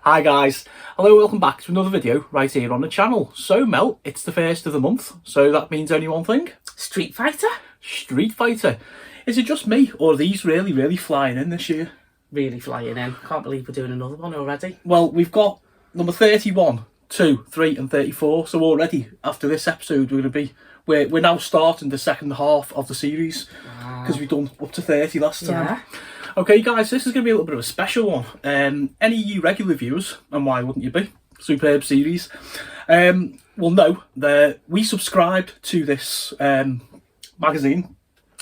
Hi guys, hello, welcome back to another video right here on the channel. So Mel, it's the first of the month, so that means only one thing. Streetfighter? Streetfighter. Is it just me, or are these really flying in this year? Really flying in. Can't believe we're doing another one already. Well, we've got number 31, 2, 3 and 34, so already after this episode we're now starting the second half of the series, because we've done up to 30 last time. Yeah. Okay guys, this is going to be a little bit of a special one. Any of you regular viewers, and why wouldn't you be, superb series, will know that we subscribed to this magazine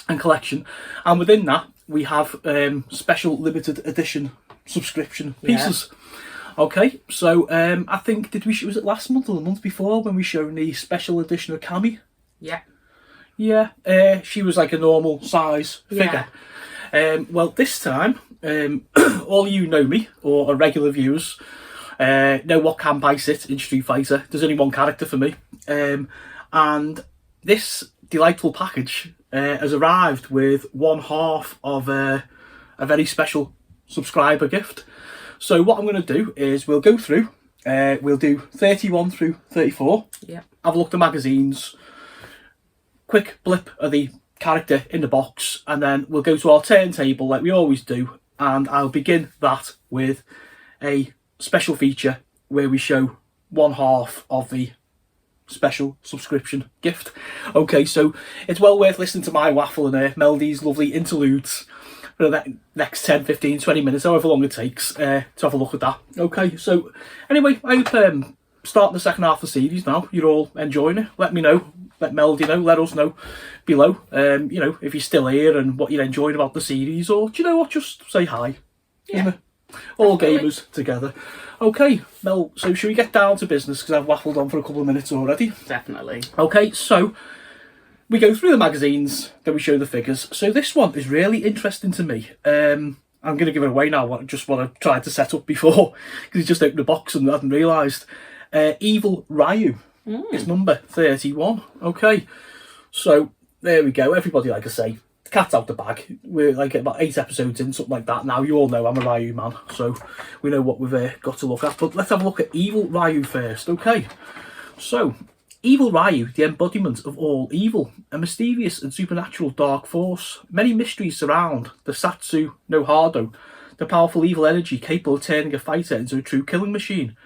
and collection, and within that we have special limited edition subscription pieces. Yeah. Okay, so I think, was it last month or the month before when we showed the special edition of Cammy? Yeah. Yeah, she was like a normal size figure. Well, this time, all you know me, or are regular viewers, know what camp I sit in Street Fighter. There's only one character for me. And this delightful package has arrived with one half of a very special subscriber gift. So what I'm going to do is we'll go through, we'll do 31 through 34. Yeah. Have a look at the magazines, quick blip of the character in the box, and then we'll go to our turntable like we always do, and I'll begin that with a special feature where we show one half of the special subscription gift. Okay, so it's well worth listening to my waffle and Melody's lovely interludes for the next 10, 15, 20 minutes, however long it takes, to have a look at that. Okay, so anyway, I hope starting the second half of the series now, you're all enjoying it. Let me know, let Melody know, let us know below, you know, if you're still here and what you're enjoying about the series, or do you know what, just say hi. Yeah. You know, all gamers together. Okay, Mel, so should we get down to business, because I've waffled on for a couple of minutes already. Definitely. Okay, so we go through the magazines, then we show the figures. So this one is really interesting to me. I'm going to give it away now, just what I tried to set up before, because he just opened the box and I hadn't realised. Evil Ryu is number 31. Okay, so there we go. Everybody, like I say, the cat's out the bag. We're like about 8 episodes in, something like that. Now you all know I'm a Ryu man, so we know what we've got to look at. But let's have a look at Evil Ryu first. Okay, so Evil Ryu, the embodiment of all evil, a mysterious and supernatural dark force. Many mysteries surround the Satsu no Hado, the powerful evil energy capable of turning a fighter into a true killing machine.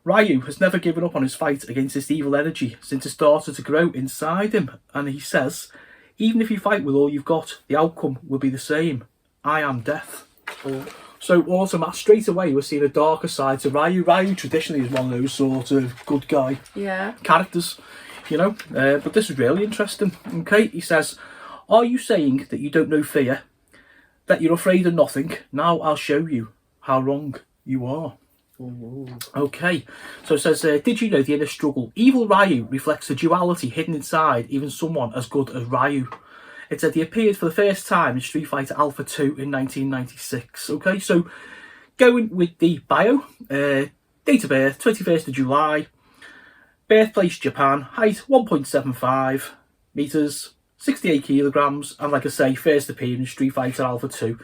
Ryu has never given up on his fight against this evil energy since it started to grow inside him, and he says, even if you fight with all you've got, the outcome will be the same. I am death. So automatically, straight away, we're seeing a darker side to Ryu. Ryu traditionally is one of those sort of good guy characters, you know, but this is really interesting. Okay, he says, are you saying that you don't know fear, that you're afraid of nothing? Now I'll show you how wrong you are. Ooh. Okay, so it says, did you know the inner struggle? Evil Ryu reflects the duality hidden inside even someone as good as Ryu. It said he appeared for the first time in Street Fighter Alpha 2 in 1996. Okay, so going with the bio, date of birth 21st of July, birthplace Japan, height 1.75 meters, 68 kilograms, and like I say, first appeared in Street Fighter Alpha 2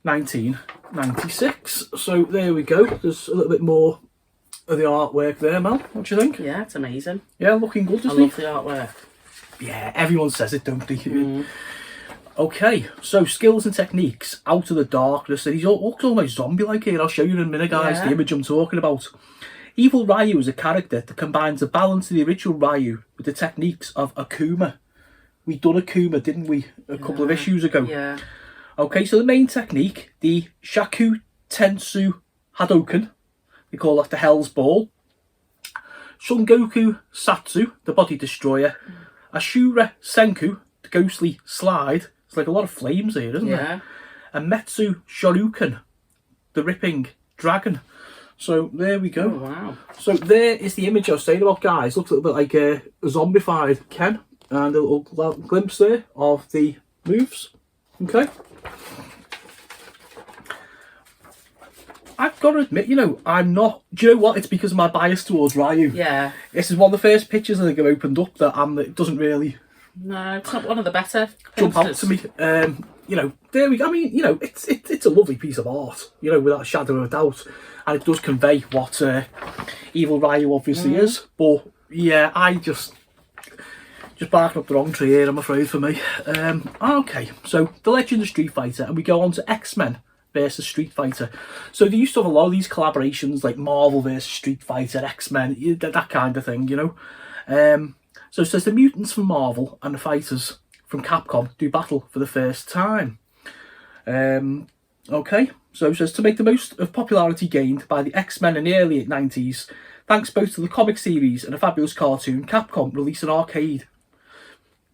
1996. So there we go. There's a little bit more of the artwork there, Mel. What do you think? Yeah, it's amazing. Yeah, looking good, isn't I love the artwork. Yeah, everyone says it, don't they? Okay, so skills and techniques out of the darkness. He looks almost zombie-like here. I'll show you in a minute, guys, the image I'm talking about. Evil Ryu is a character that combines the balance of the original Ryu with the techniques of Akuma. We done Akuma, didn't we, a couple of issues ago? Yeah. Okay, so the main technique, the Shaku Tensu Hadoken, we call that the Hell's Ball. Son Goku Satsu, the Body Destroyer. Ashura Senku, the Ghostly Slide. It's like a lot of flames here, isn't there? And Metsu Shoryuken, the Ripping Dragon. So there we go. Oh, wow. So there is the image I was saying about, guys. Looks a little bit like a zombified Ken. And a little glimpse there of the moves. Okay. I've got to admit, you know, I'm not... Do you know what? It's because of my bias towards Ryu. Yeah. This is one of the first pictures I think I've opened up that it doesn't really... No, it's not one of the better jump out to me. you know, there we go. I mean, you know, it's a lovely piece of art, you know, without a shadow of a doubt, and it does convey what Evil Ryu obviously is. But yeah, I just barking up the wrong tree here, I'm afraid, for me. Okay, so The Legend of Street Fighter, and we go on to X-Men versus Street Fighter. So they used to have a lot of these collaborations, like Marvel versus Street Fighter, X-Men, that kind of thing, you know. So it says the mutants from Marvel and the fighters from Capcom do battle for the first time. Okay, so it says to make the most of popularity gained by the X-Men in the early 90s, thanks both to the comic series and a fabulous cartoon, Capcom released an arcade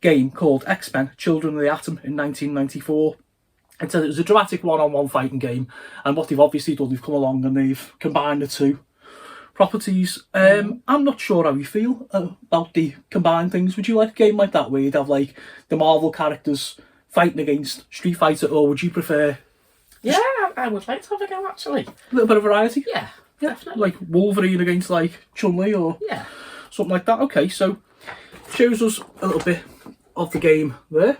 game called X-Men Children of the Atom in 1994. It says it was a dramatic one-on-one fighting game, and what they've obviously done, they've come along and they've combined the two properties. I'm not sure how you feel about the combined things. Would you like a game like that where you'd have like the Marvel characters fighting against Street Fighter, or would you prefer I would like to have a go, actually. a little bit of variety? Yeah, definitely. Like Wolverine against like Chumley or something like that. Okay, so shows us a little bit of the game there.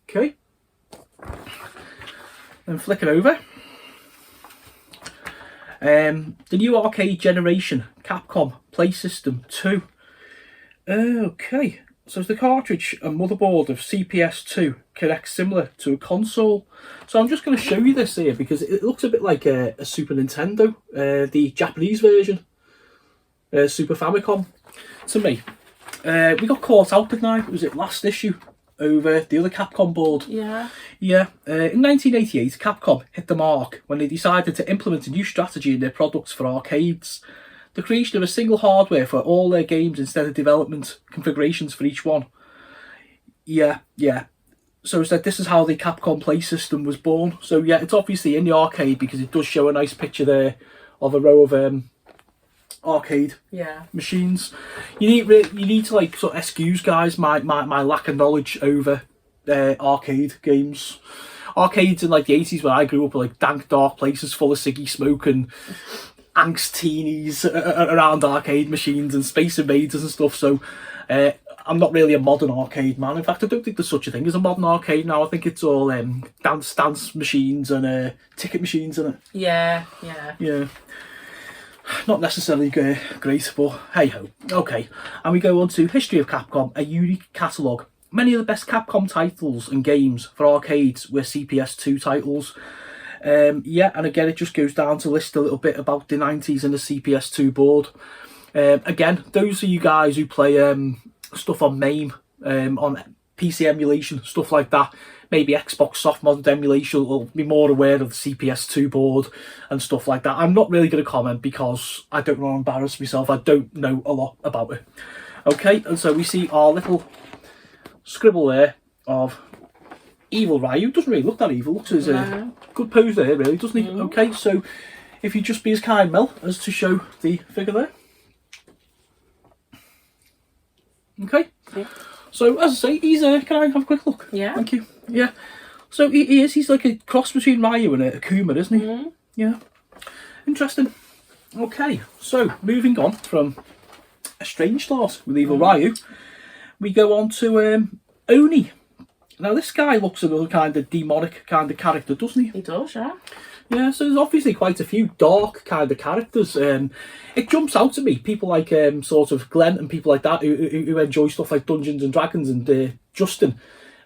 Okay, then flick it over. The new arcade generation, Capcom Play System 2. Okay, so the cartridge and motherboard of CPS2 connects similar to a console. So I'm just going to show you this here because it looks a bit like a Super Nintendo, the Japanese version, Super Famicom, to me. We got caught out, didn't I? Was it last issue? Over the other Capcom board. Yeah. In 1988, Capcom hit the mark when they decided to implement a new strategy in their products for arcades. The creation of a single hardware for all their games instead of development configurations for each one. Yeah. So it's that this is how the Capcom Play System was born. So yeah, it's obviously in the arcade because it does show a nice picture there of a row of arcade machines. You need to like sort of excuse, guys, my lack of knowledge over arcade games. Arcades in like the 80s when I grew up were like dank dark places full of ciggy smoke and angst teenies around arcade machines and Space Invaders and stuff. So I'm not really a modern arcade man. In fact, I don't think there's such a thing as a modern arcade now. I think it's all dance machines and ticket machines in it. Yeah. Not necessarily great, but hey ho. Okay, and we go on to History of Capcom, a unique catalogue. Many of the best Capcom titles and games for arcades were CPS2 titles. And again, it just goes down to list a little bit about the 90s and the CPS2 board. Again, those of you guys who play stuff on MAME, on PC emulation, stuff like that, maybe Xbox soft modded emulation, will be more aware of the CPS2 board and stuff like that. I'm not really going to comment because I don't want to embarrass myself. I don't know a lot about it. Okay, and so we see our little scribble there of Evil Ryu. Doesn't really look that evil. Looks as a good pose there, really, doesn't he? Okay, so if you just be as kind, Mel, as to show the figure there. Okay. Yeah. So, as I say, he's can I have a quick look? Yeah. Thank you. Yeah. So he's like a cross between Ryu and a Akuma, isn't he? Yeah. Interesting. Okay, so moving on from a strange start with Evil Ryu, we go on to Oni. Now this guy looks another kind of demonic kind of character, doesn't he? He does, yeah. Yeah, so there's obviously quite a few dark kind of characters. It jumps out at me. People like sort of Glenn and people like that who enjoy stuff like Dungeons and Dragons, and Justin,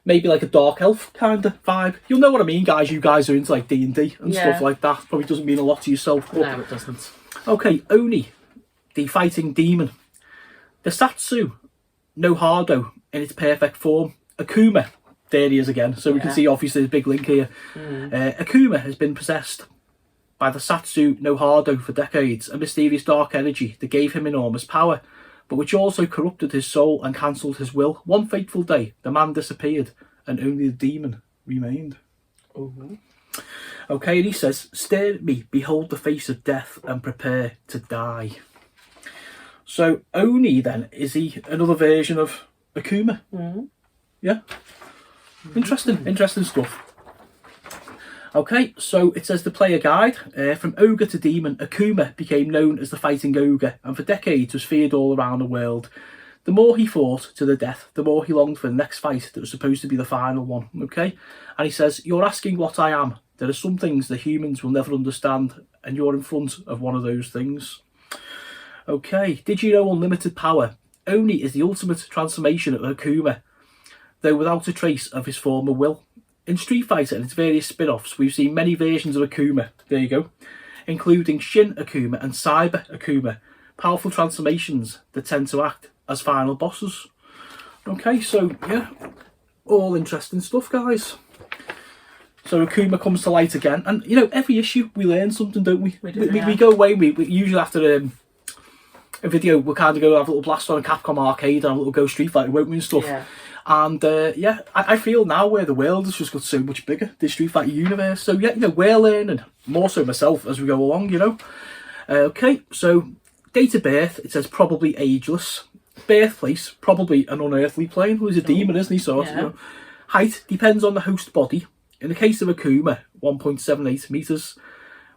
maybe like a dark elf kind of vibe. You'll know what I mean, guys. You guys are into like D&D and stuff like that. Probably doesn't mean a lot to yourself. But... No, it doesn't. Okay, Oni, the fighting demon. The Satsu no Hardo in its perfect form. Akuma. There he is again. So we can see obviously the big link here. Akuma has been possessed by the Satsu no Hardo for decades, a mysterious dark energy that gave him enormous power, but which also corrupted his soul and cancelled his will. One fateful day, the man disappeared, and only the demon remained. Okay, and he says, "Stare at me, behold the face of death, and prepare to die." So Oni then, is he another version of Akuma? Yeah. Interesting stuff. Okay, so it says the player guide. From ogre to demon, Akuma became known as the fighting ogre, and for decades was feared all around the world. The more he fought to the death, the more he longed for the next fight that was supposed to be the final one, okay? And he says, you're asking what I am. There are some things that humans will never understand, and you're in front of one of those things. Okay, did you know unlimited power? Oni is the ultimate transformation of Akuma, though without a trace of his former will. In Street Fighter and its various spin-offs, we've seen many versions of Akuma, there you go, including Shin Akuma and Cyber Akuma, powerful transformations that tend to act as final bosses. Okay, so yeah, all interesting stuff, guys. So Akuma comes to light again, and you know, every issue we learn something, don't we? We go away, we usually after a video, we'll kind of go have a little blast on a Capcom arcade and a little go Street Fighter, won't we, and stuff. Yeah. And yeah, I feel now where the world has just got so much bigger, the Street Fighter universe. So yeah, you know, we're learning, more so myself as we go along, you know. Okay, so date of birth, it says probably ageless. Birthplace, probably an unearthly plane. Well, he's a demon, isn't he? So, you know. Height depends on the host body. In the case of Akuma, 1.78 metres.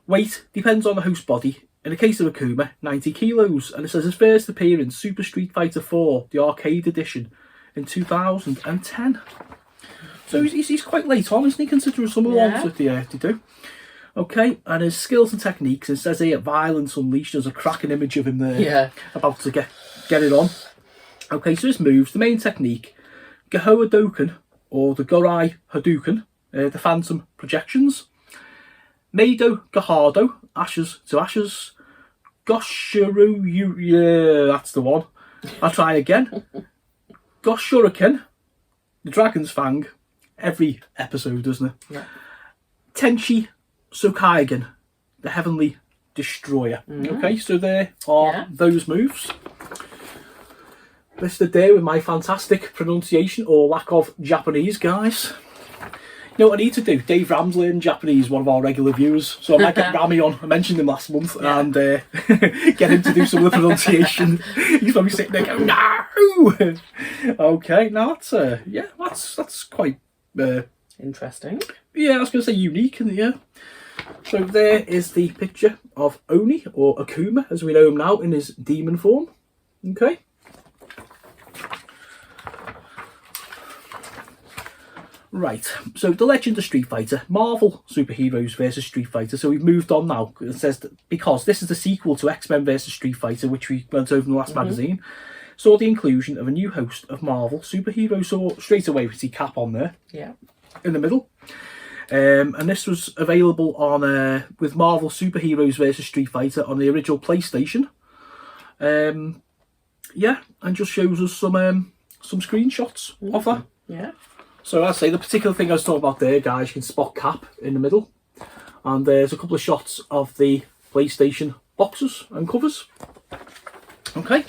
Weight depends on the host body. In the case of Akuma, 90 kilos. And it says his first appearance, Super Street Fighter 4, the arcade edition, in 2010. So he's quite late on, isn't he, considering some of the ones that they do. Okay, and his skills and techniques, it says here, Violence Unleashed. There's a cracking image of him there, about to get it on. Okay, so his moves, the main technique, Gahoa Doken, or the Gorai Hadouken, the Phantom Projections, Meido Gahado, Ashes to Ashes, Goshuru, yeah, that's the one. I'll try again. Goshuriken, the Dragon's Fang, every episode, doesn't it? Yeah. Tenchi Sokaigen, the Heavenly Destroyer. Okay, so there are those moves. Listed there with my fantastic pronunciation or lack of Japanese, guys. You know what I need to do? Dave Ram's learning Japanese, one of our regular viewers. So I might get Rami on. I mentioned him last month and get him to do some of the pronunciation. He's probably sitting there going, no! Okay, now that's quite... interesting. Yeah, I was going to say unique, isn't it? Yeah. So there is the picture of Oni, or Akuma, as we know him now, in his demon form. Okay. Right, so the Legend of Street Fighter, Marvel superheroes versus Street Fighter. So we've moved on now. It says that because this is the sequel to X-Men versus Street Fighter, which we went over in the last magazine, saw the inclusion of a new host of Marvel superheroes. So straight away we see Cap on there, in the middle. And this was available on with Marvel superheroes versus Street Fighter on the original PlayStation. Yeah, and just shows us some screenshots of that. Yeah. So I say the particular thing I was talking about there, guys, you can spot Cap in the middle. And there's a couple of shots of the PlayStation boxes and covers. Okay.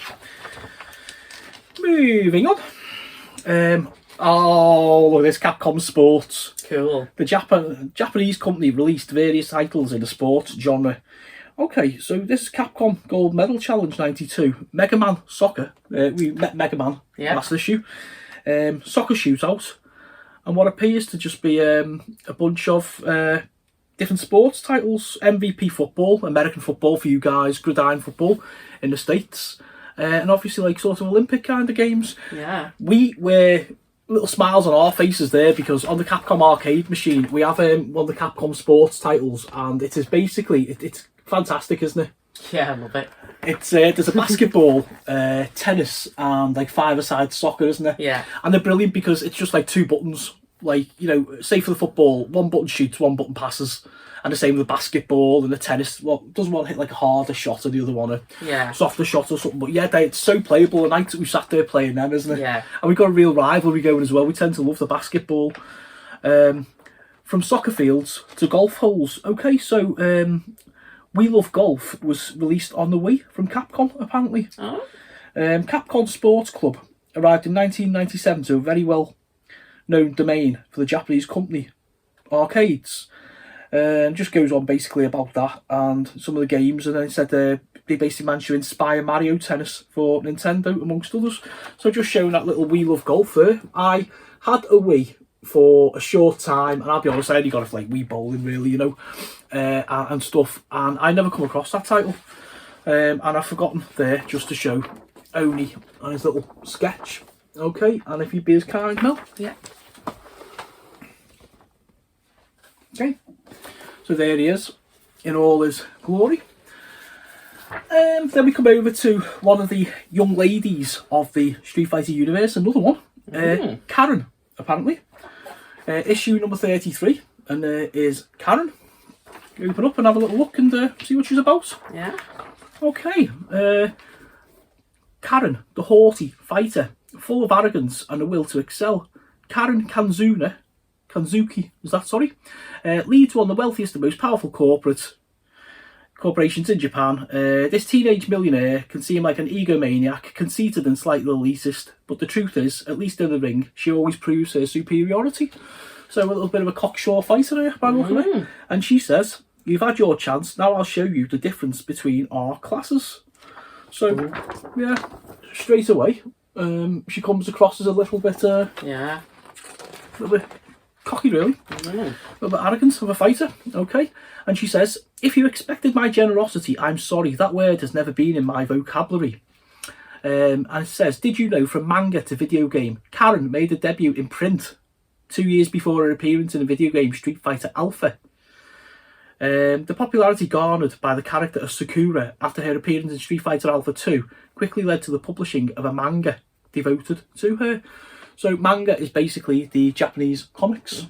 Moving on. Oh, look at this, Capcom Sports. Cool. The Japanese company released various titles in the sports genre. Okay, so this is Capcom Gold Medal Challenge 92. Mega Man Soccer. We met Mega Man last issue. Soccer Shootout. And what appears to just be a bunch of different sports titles. MVP football, American football for you guys, gridiron football in the States. And obviously like sort of Olympic kind of games. Yeah. We were little smiles on our faces there because on the Capcom arcade machine we have one of the Capcom Sports titles, and it is basically, it's fantastic, isn't it? Yeah, I love it. It's there's a basketball, tennis, and like five-a-side soccer, isn't there? Yeah. And they're brilliant because it's just like two buttons. Like, you know, say for the football, one button shoots, one button passes. And the same with the basketball and the tennis. Well, doesn't one hit like a harder shot or the other one a softer shot or something. But yeah, it's so playable. The night that we sat there playing them, isn't it? Yeah. And we've got a real rivalry going as well. We tend to love the basketball. From soccer fields to golf holes. Okay, so We Love Golf was released on the Wii from Capcom, apparently. Oh. Capcom Sports Club arrived in 1997 to a very well-known domain for the Japanese company, arcades. Just goes on basically about that and some of the games, and then it said they basically managed to inspire Mario Tennis for Nintendo, amongst others. So just showing that little We Love Golf there. I had a Wii for a short time, and I'll be honest, I only got it for like Wii bowling, really, you know, and stuff, and I never come across that title, and I've forgotten there just to show Oni on his little sketch. Okay, and if you'd be as kind, Mel. Yeah. Okay, so there he is in all his glory. Then we come over to one of the young ladies of the Street Fighter universe, another one, Karen, apparently. Issue number 33, and is Karen. Open up and have a little look and see what she's about. Yeah. Okay, Karen, the haughty fighter, full of arrogance and a will to excel. Karen Kanzuki, leads one of the wealthiest and most powerful corporations in Japan. This teenage millionaire can seem like an egomaniac, conceited and slightly elitist, but the truth is, at least in the ring, she always proves her superiority. So a little bit of a cocksure fighter here by looking at it. And she says, "You've had your chance, now I'll show you the difference between our classes." So, yeah, straight away, she comes across as a little bit cocky, really. A little bit arrogant of a fighter, okay? And she says, "If you expected my generosity, I'm sorry, that word has never been in my vocabulary." And it says, "Did you know from manga to video game, Karen made a debut in print 2 years before her appearance in the video game Street Fighter Alpha. The popularity garnered by the character of Sakura after her appearance in Street Fighter Alpha 2 quickly led to the publishing of a manga devoted to her." So manga is basically the Japanese comics.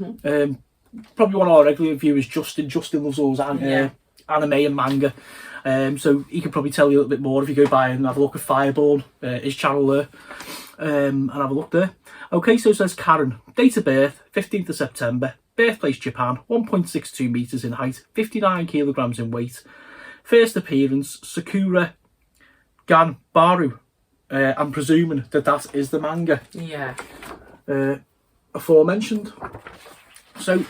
Probably one of our regular viewers, Justin. Justin loves all anime and manga. So he can probably tell you a little bit more if you go by and have a look at Fireborn, his channel there, and have a look there. Okay, so it says Karen, date of birth, 15th of September, birthplace Japan, 1.62 metres in height, 59 kilograms in weight. First appearance, Sakura Ganbaru. I'm presuming that is the manga. Yeah. Aforementioned. So,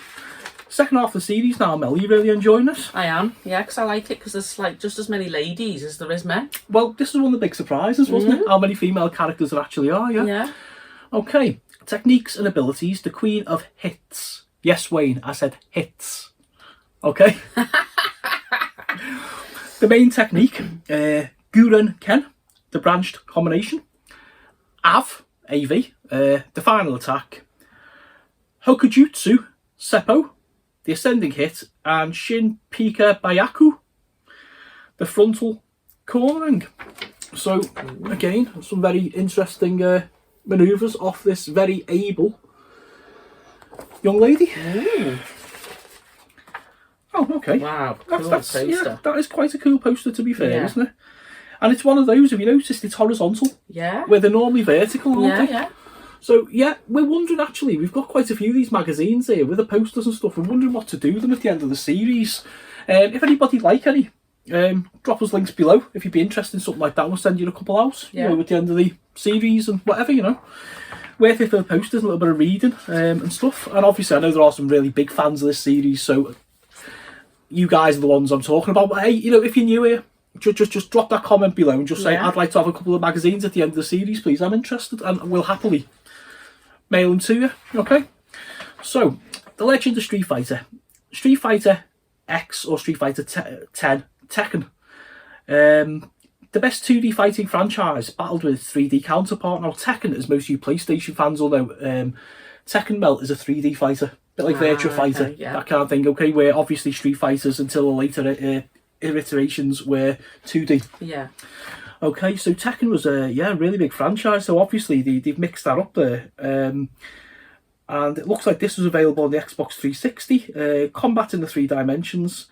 second half of the series now, Mel. Are you really enjoying this? I am, yeah, because I like it because there's like just as many ladies as there is men. Well, this is one of the big surprises, wasn't it? How many female characters there actually are, Yeah. Okay, techniques and abilities. The Queen of Hits. Yes, Wayne, I said hits. Okay. The main technique, Guren Ken, the branched combination. AV, the final attack. Hokujutsu, Seppo, the ascending hit. And Shin Pika Bayaku, the frontal cornering. So, again, some very interesting manoeuvres off this very able young lady. Oh, okay. Wow, cool poster. Yeah, that is quite a cool poster, to be fair, isn't it? And it's one of those, have you noticed, it's horizontal. Yeah. Where they're normally vertical, aren't they? Yeah. So, yeah, we're wondering, actually, we've got quite a few of these magazines here with the posters and stuff. We're wondering what to do with them at the end of the series. If anybody like any, drop us links below. If you'd be interested in something like that, we'll send you a couple out, you know, at the end of the series and whatever, you know. Worth it for the posters, a little bit of reading and stuff. And obviously, I know there are some really big fans of this series, so you guys are the ones I'm talking about. But hey, you know, if you're new here, just drop that comment below and just say, I'd like to have a couple of magazines at the end of the series, please. I'm interested, and we'll happily mail them to you. Okay? So, the Legend of Street Fighter. Street Fighter X or Street Fighter 10, Tekken. The best 2D fighting franchise battled with its 3D counterpart. Now, Tekken, as most of you PlayStation fans will know, Tekken Mel is a 3D fighter. A bit like Virtua Fighter, that kind of thing, okay? Where obviously Street Fighters until the later iterations were 2D. Yeah. Okay, so Tekken was a really big franchise, so obviously they've mixed that up there. And it looks like this was available on the Xbox 360. Combat in the 3 dimensions.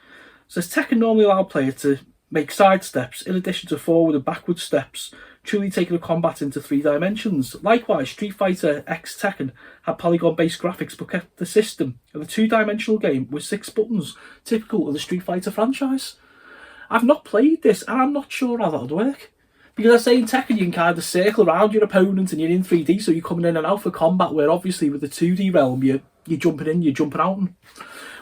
So Tekken normally allowed players to make side steps in addition to forward and backward steps, truly taking the combat into 3 dimensions. Likewise, Street Fighter X Tekken had polygon-based graphics but kept the system of a 2-dimensional game with 6 buttons, typical of the Street Fighter franchise. I've not played this and I'm not sure how that would work. Because I say in Tekken you can kind of circle around your opponent and you're in 3D, so you're coming in and out for combat, where obviously with the 2D realm you're jumping in, you're jumping out. And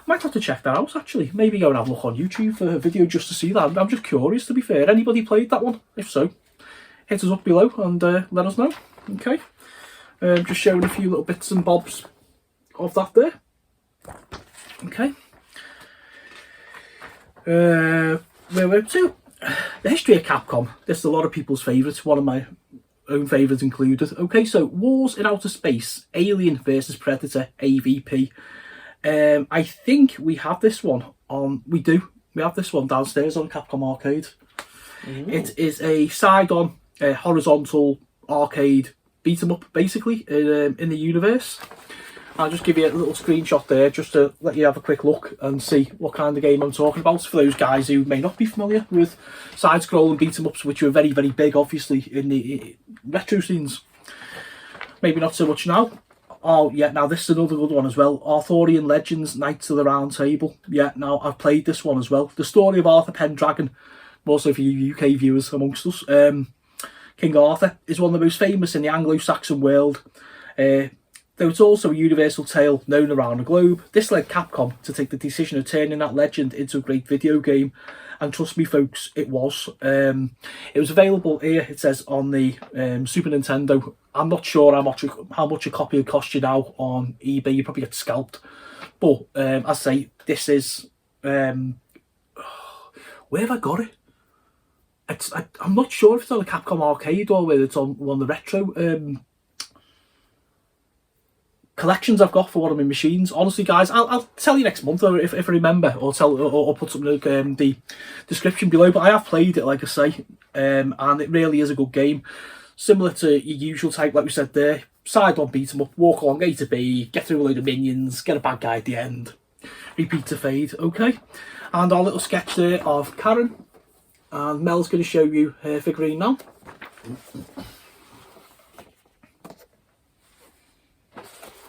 might have to check that out actually. Maybe go and have a look on YouTube for a video just to see that. I'm just curious, to be fair. Anybody played that one? If so, hit us up below and let us know. Okay. Just showing a few little bits and bobs of that there. Okay. Where we're up to. The history of Capcom. This is a lot of people's favourites. One of my own favourites included. Okay, so Wars in Outer Space, Alien versus Predator, AVP. I think we have this one on. We do. We have this one downstairs on Capcom Arcade. Ooh. It is a side-on, horizontal arcade beat 'em up, basically, in the universe. I'll just give you a little screenshot there just to let you have a quick look and see what kind of game I'm talking about for those guys who may not be familiar with side-scrolling beat-em-ups, which were very, very big, obviously, in the retro scenes. Maybe not so much now. Oh, yeah, now this is another good one as well. Arthurian Legends, Knights of the Round Table. Yeah, now I've played this one as well. The story of Arthur Pendragon, also for you UK viewers amongst us. King Arthur is one of the most famous in the Anglo-Saxon world. Though it's also a universal tale known around the globe, this led Capcom to take the decision of turning that legend into a great video game. And trust me, folks, it was. It was available here, it says, on the Super Nintendo. I'm not sure how much a copy would cost you now on eBay. You probably get scalped. But, as I say, this is... where have I got it? I'm not sure if it's on a Capcom Arcade or whether it's on one of the retro... collections I've got for one of my machines. Honestly, guys, I'll tell you next month, or if I remember, or put something in the description below. But I have played it, like I say, and it really is a good game. Similar to your usual type, like we said there, side-on beat 'em up, walk along A to B, get through a load of minions, get a bad guy at the end, repeat to fade. Okay, and our little sketch there of Karen, and Mel's going to show you her figurine now.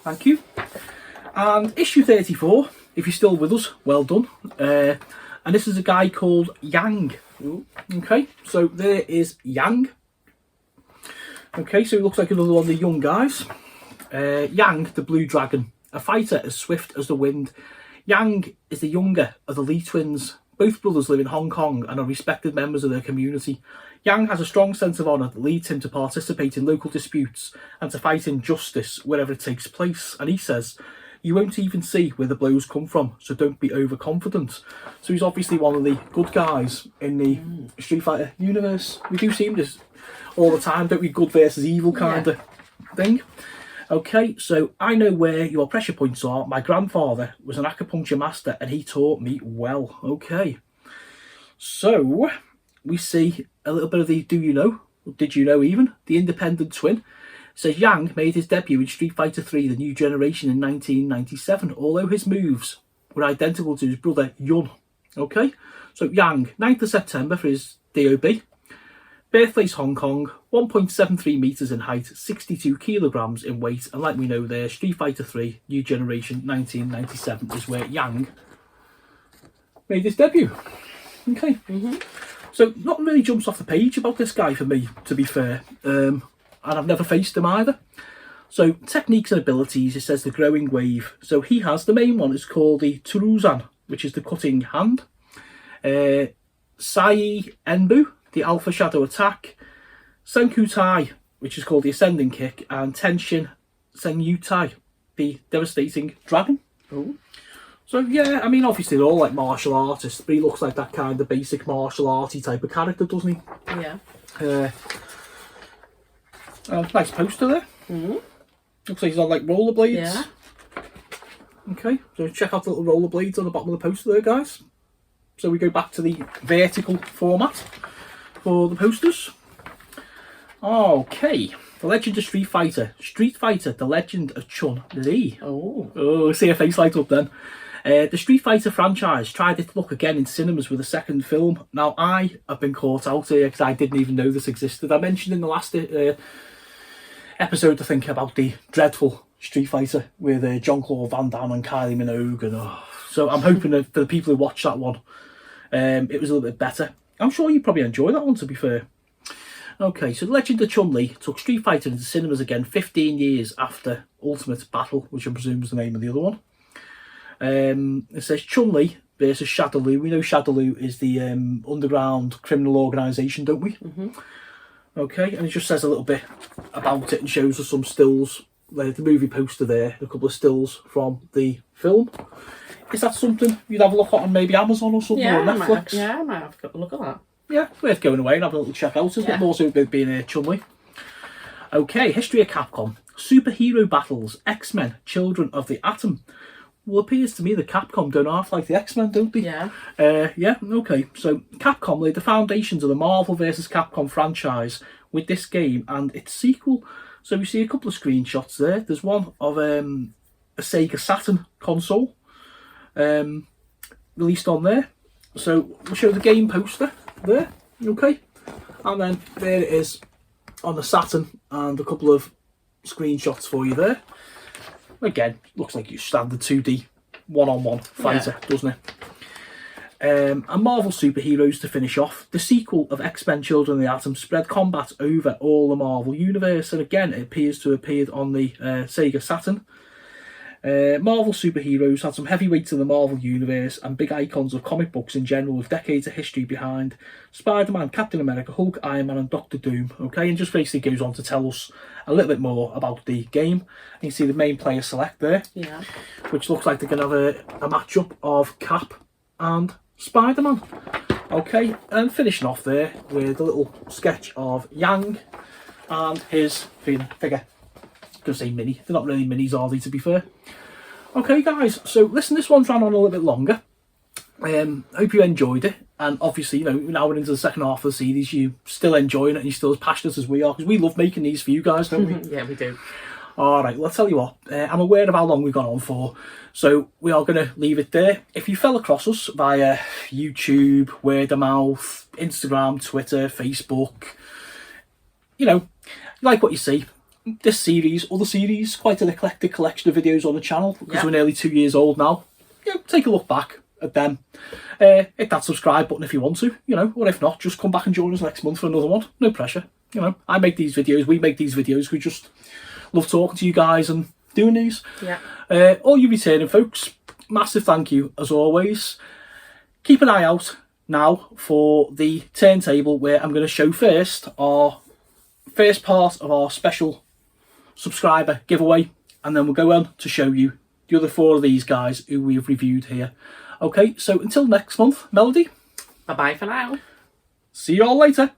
Thank you. And issue 34, if you're still with us, well done. And this is a guy called Yang. Okay, so there is Yang. Okay, so he looks like another one of the young guys. Yang, the Blue Dragon, a fighter as swift as the wind. Yang is the younger of the Lee twins. Both brothers live in Hong Kong and are respected members of their community. Yang has a strong sense of honour that leads him to participate in local disputes and to fight injustice wherever it takes place. And he says, you won't even see where the blows come from, so don't be overconfident. So he's obviously one of the good guys in the Street Fighter universe. We do see him just all the time, don't we? Good versus evil kind of thing. Okay, so I know where your pressure points are. My grandfather was an acupuncture master and he taught me well. Okay, so we see a little bit of the do you know, or did you know even, the independent twin. It says Yang made his debut in Street Fighter 3 The New Generation in 1997, although his moves were identical to his brother Yun. Okay, so Yang, 9th of September for his DOB. Birthplace Hong Kong, 1.73 metres in height, 62 kilograms in weight, and like we know there, Street Fighter 3 New Generation 1997 is where Yang made his debut. Okay. So nothing really jumps off the page about this guy for me, to be fair, and I've never faced him either. So Techniques and abilities, it says the growing wave. So he has, the main one is called the Turuzan, which is the cutting hand. Sai Enbu, the Alpha Shadow attack. Senku Tai, which is called the ascending kick, and Tenshin Senyutai, the devastating dragon. So yeah, I mean, obviously they're all like martial artists, but he looks like that kind of basic martial arty type of character, doesn't he? Yeah. Nice poster there. Looks like he's on like rollerblades. Yeah. Okay, so check out the little rollerblades on the bottom of the poster there, guys. So we go back to the vertical format for the posters. Okay, The Legend of Street Fighter. Street Fighter, The Legend of Chun-Li. Oh, see a face light up then. The Street Fighter franchise tried its luck again in cinemas with a second film. Now, I have been caught out here because I didn't even know this existed. I mentioned in the last episode, I think, about the dreadful Street Fighter with Jean-Claude Van Damme and Kylie Minogue. And, so I'm hoping that for the people who watched that one, it was a little bit better. I'm sure you probably enjoyed that one, to be fair. Okay, so The Legend of Chumley took Street Fighter into cinemas again 15 years after Ultimate Battle, which I presume was the name of the other one. It says Chumley versus Shadaloo. We know Shadaloo is the underground criminal organisation, don't we? Okay, and it just says a little bit about it and shows us some stills, like the movie poster there, a couple of stills from the film. Is that something you'd have a look at on maybe Amazon or something, or Netflix? I might have got a look at that. Yeah, worth going away and having a little check out, isn't it? Also being Chumley. Okay, history of Capcom. Superhero battles, X-Men, Children of the Atom. Well, it appears to me that Capcom don't half like the X-Men, don't they? Yeah. Yeah, okay. So Capcom laid the foundations of the Marvel vs. Capcom franchise with this game and its sequel. So we see a couple of screenshots there. There's one of a Sega Saturn console released on there. So we'll show the game poster there, okay? And then there it is on the Saturn and a couple of screenshots for you there. Again, looks like your standard 2D one-on-one fighter, doesn't it? And Marvel Superheroes to finish off. The sequel of X-Men Children of the Atom spread combat over all the Marvel universe, and again it appears to have appeared on the Sega Saturn. Marvel Superheroes had some heavyweights of the Marvel universe and big icons of comic books in general with decades of history behind Spider-Man, Captain America, Hulk, Iron Man and Doctor Doom. Okay, and just basically goes on to tell us a little bit more about the game. You can see the main player select there, which looks like they're going to have a matchup of Cap and Spider-Man. Okay, and finishing off there with a little sketch of Yang and his figure. Gonna say mini. They're not really minis, are they, to be fair? Okay, guys. So listen, this one's ran on a little bit longer. Hope you enjoyed it, and obviously, you know, now we're into the second half of the series. You still enjoying it, and you're still as passionate as we are, because we love making these for you guys, don't we? Yeah, we do. All right. Well, I'll tell you what. I'm aware of how long we've gone on for, so we are going to leave it there. If you fell across us via YouTube, word of mouth, Instagram, Twitter, Facebook, you know, like what you see. This series, other series, quite an eclectic collection of videos on the channel because we're nearly 2 years old now. You know, take a look back at them. Hit that subscribe button if you want to, you know, or if not, just come back and join us next month for another one. No pressure. You know, I make these videos, we make these videos, we just love talking to you guys and doing these. Yeah. All you returning folks, massive thank you as always. Keep an eye out now for the turntable where I'm going to show first our first part of our special subscriber giveaway, and then we'll go on to show you the other 4 of these guys who we have reviewed here. Okay, so until next month, Melody. Bye bye for now. See you all later.